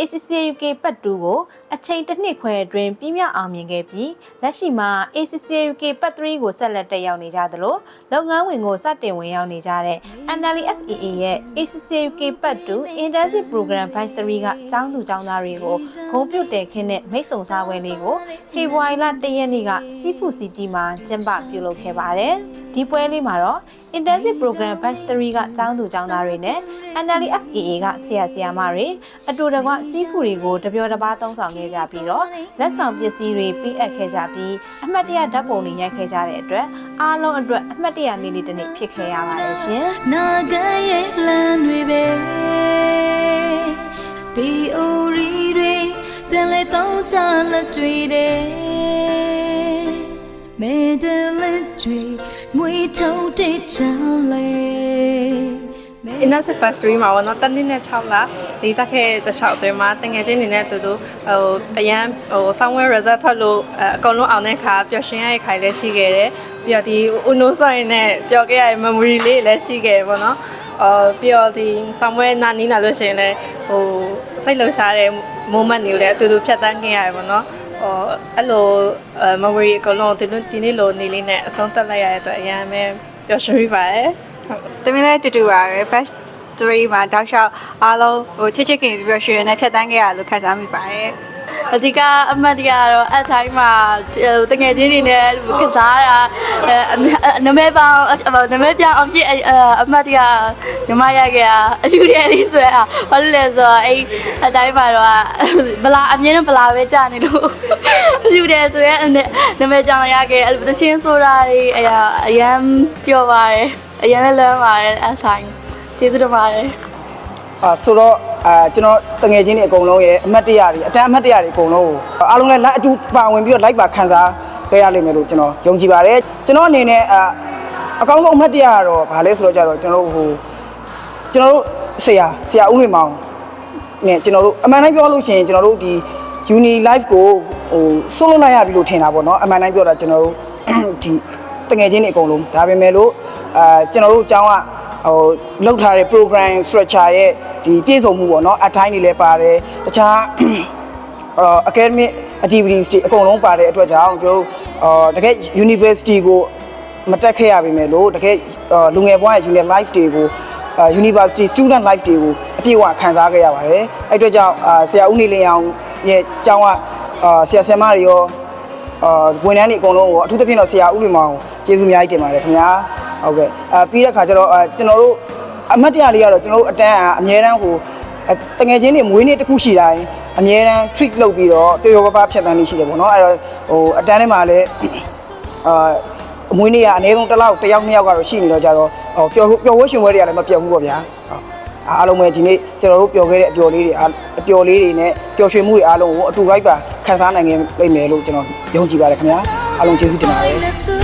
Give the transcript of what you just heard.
ACCUK ပတ်2ကိုအချိန်တစ်နှစ်ခွဲအတွင်းပြီးမြောက်အောင်မြင်ခဲ့ပြီးလက်ရှိမှာ ACCUK ပတ်3ကိုဆက်လက်တက်ရောက်နေကြသလိုလုပ်ငန်းဝင်ကိုစတင်ဝင်ရောက်နေကြတဲ့ NLFAA ရဲ့ ACCUK ပတ်2 Internship Program Batch 3ကကျောင်းသူကျောင်းသားတွေကိုဂုဏ်ပြုတဲ့ခင်းနဲ့မိတ်ဆုံစားပွဲလေးကိုဖေဖော်ဝါရီလ1ရက်နေ့ကစီဖူစီတီမှာကျင်းပပြုလုပ်ခဲ့ပါတယ်။ဒီပွဲလေးမှာတော့ Internship Program Batch 3ကကျောင်းသူကျောင်းသားတွေနဲ့ NLFAA ကဆရာဆရာမတွေအတူတကွစီဖူတွေကိုတပြောတပါးသုံးဆောင်ခဲ့ကြပြီးတော့လက်ဆောင်ပစ္စည်းတွေပေးအပ်ခဲ့ကြပြီးအမှတ်တရဓာတ်ပုံတွေရိုက်ခဲ့ကြတဲ့အတွက်အားလုံးအတွက်အမှတ်တရနေ့လေးတစ်နေ့ဖြစ်ခဲ့ရပါတယ်ရှင်။နာဂရဲ့လမ်းတွေပဲဒီအိုရီတွေတန်လေတောင်းချလက်တွေတဲ့မေဒလက်တွေမွေထုံးတဲ့ချမ်းလေ Internship Batch 3မှာပေါ့နော်တနည်းနဲ့6လဒီတက်ခဲ့တစ်လျှောက်အတွင်းမှာတငယ်ချင်းတွေနဲ့တူတူအရန်somewhere result ထွက်လို့အကုန်လုံးအောင်တဲ့ခါပျော်ရွှင်ရတဲ့ခါလည်းရှိခဲ့တယ်ပြီးတော့ဒီ Uno ဆိုရင်လည်းပျော်ခဲ့ရတဲ့ memory လေးလည်းရှိခဲ့ပေါ့နော်ပြီးတော့ဒီ somewhere နာနီးလာလို့ရှိရင်လည်းစိတ်လှုပ်ရှားတဲ့ moment တွေလည်းအတူတူဖြတ်သန်းခဲ့ရတယ်ပေါ့နော်အဲ့လို memory အကုန်လုံးဒီနေ့လိုနေလေးနဲ့အဆုံးသတ်လိုက်ရတဲ့အတွက်အရန်ပဲပျော်ရွှင်ပြီးပါတယ်တမင်လည်းတူပါပဲ batch 3မှာတောက်လျှောက်အားလုံးချစ်ချစ်ခင်ပြီးတော့ရွှေနဲ့ဖြတ်တန်းခဲ့ရလို့ခံစားမိပါတယ်အဓိကအမှတ်တရတော့အဲ့တိုင်းမှာတငယ်ချင်းတွေနဲ့ကစားတာနမဲပေါင်းနမဲပြောင်းအပြည့်အမှတ်တရညီမရခဲ့အယူရဲလေးဆွဲတာဘာလို့လဲဆိုတော့အဲ့အတိုင်းမှာတော့ဗလာအမြင်နဲ့ဗလာပဲကြာနေလို့အယူရဲဆိုရဲနမဲကြောင်ရခဲ့အဲ့တချင်းဆိုတာတွေအရန်ပျော်ပါတယ်အရန်လည်းလွမ်းပါတယ်အဲ့တိုင်းကျေးဇူးတင်ပါတယ်ဆိုတော့ကျွန်တော်တငယ်ချင်းတွေအကုန်လုံးရဲ့အမှတ်တရတွေအတန်းအမှတ်တရတွေအကုန်လုံးကိုအားလုံးလည်းလိုက်အတူပါဝင်ပြီးတော့လိုက်ပါခံစားခဲ့ရလိမ့်မယ်လို့ကျွန်တော်ယုံကြည်ပါတယ်ကျွန်တော်အနေနဲ့အကောင်းဆုံးအမှတ်တရကတော့ဗာလဲဆိုတော့ကြတော့ကျွန်တော်တို့ဆရာဦးနေမောင်နဲ့ကျွန်တော်တို့အမှန်တိုင်းပြောလို့ရှိရင်ကျွန်တော်တို့ဒီ Uni Life ကိုဆွလို့လိုက်ရပြီလို့ထင်တာပေါ့နော်အမှန်တိုင်းပြောတာကျွန်တော်တို့ဒီတငယ်ချင်းတွေအကုန်လုံးဒါပေမဲ့လို့ကျွန်တော်တို့အကြောင်းကလောက်ထားတဲ့ program structure ရဲ့ဒီပြည့်စုံမှုပေါ့နော်အထိုင်းတွေလည်းပါတယ်တခြားacademic activities တွေအကုန်လုံးပါတဲ့အတွက်ကြောင့်ကျွန်တော်တကယ် university ကိုမတက်ခဲ့ရပါမယ်လို့တကယ်လူငယ်ဘဝရဲ့ uni life တွေကို university student life တွေကိုအပြည့်အဝခံစားခဲ့ရပါတယ်အဲ့အတွက်ကြောင့်ဆရာဦးနေလင်းအောင်ရဲ့အကြောင်းကဆရာဆရာမတွေရောဝန်ထမ်းတွေအကုန်လုံးကိုအထူးသဖြင့်တော့ဆရာဦးလွင်မောင်ကျေးဇူးအများကြီးတင်ပါတယ်ခင်ဗျာဟုတ်ကဲ့ပြီးတဲ့ခါကျတော့ကျွန်တော်တို့အမှတ်တရလေးကတော့ကျွန်တော်တို့အတန်းအများတန်းတငယ်ချင်းတွေမွေးနေ့တစ်ခုရှိတိုင်းအများတန်း treat လုပ်ပြီးတော့ပျော်ပျော်ပါးဖြတ်သန်းနေရှိတယ်ပေါ့နော်အဲ့တော့အတန်းထဲမှာလည်းအမွေးနေ့ကအနည်းဆုံးတစ်လောက်တစ်ယောက်နှစ်ယောက်ကတော့ရှိနေတော့ကြတော့ပျော်ဝှရှင်ပွဲတွေကလည်းမပြောင်းဘူးပေါ့ဗျာအားလုံးပဲဒီနေ့ကျွန်တော်တို့ပျော်ခဲ့တဲ့အပျော်လေးတွေနဲ့ပျော်ရွှင်မှုတွေအားလုံးကိုအတူလိုက်ပါခံစားနိုင်ခဲ့လိမ့်မယ်လို့ကျွန်တော်ယုံကြည်ပါတယ်ခင်ဗျာအားလုံးကျေးဇူးတင်ပါတယ်